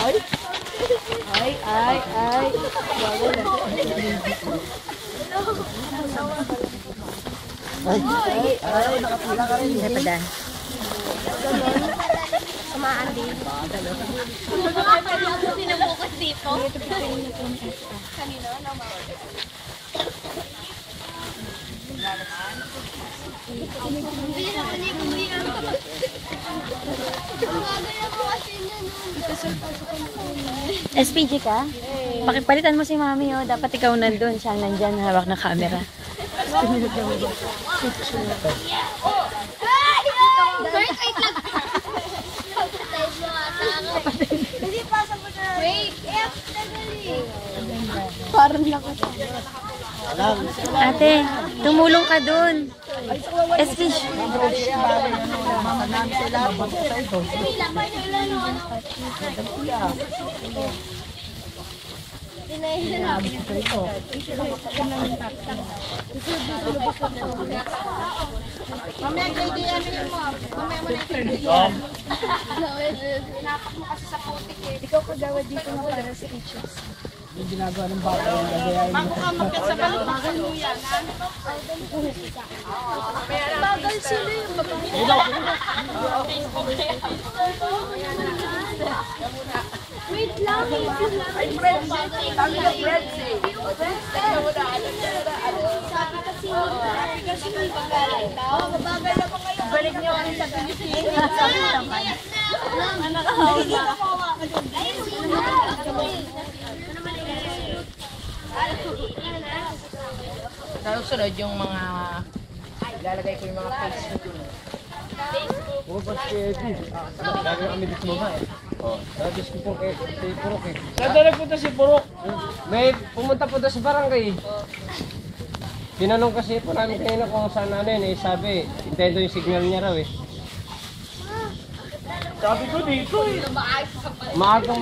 Ay. Ay. Ay, nakapila ka rin. Ay, padan. Samaan din. Sinubukas dito. Kanino? SPG ka? Pakipalitan mo si mami, oh. Dapat ikaw nandun. Siya nandyan, hawak na camera. First, wait lang. Hindi pa sa mo na. Wait, parang lakas. Ate, tumulong ka dun. SPG. Mamaya kayo di ano yun mo. Mamaya mo na yung Inapak mo kasi sa putik eh. Ikaw kagawa dito mo para sa issues. Yung ginagawa ng bata yung gagayain mo. Makukamakit sa balot. Bagal mo yan, ha? Bagal sila yung babae. Wait lang, ay friends. Kami na friends eh. Kasi may bagal daw. Babagal na pa ngayon. Balik niyo kami sa Pilipinas. Nakahawak na. Sunod yung mga ilalagay ko yung mga Facebook. Puro pa si Eddie. Lagi kami dito mo ba eh. Tapos ko po kay Purok eh. Saan na nagpunta si Purok? May pumunta po sa barangay. Tinanong kasi po namin kanina kung saan nanin eh. Sabi, intendo yung signal niya raw eh. Sabi ko dito eh. Maagang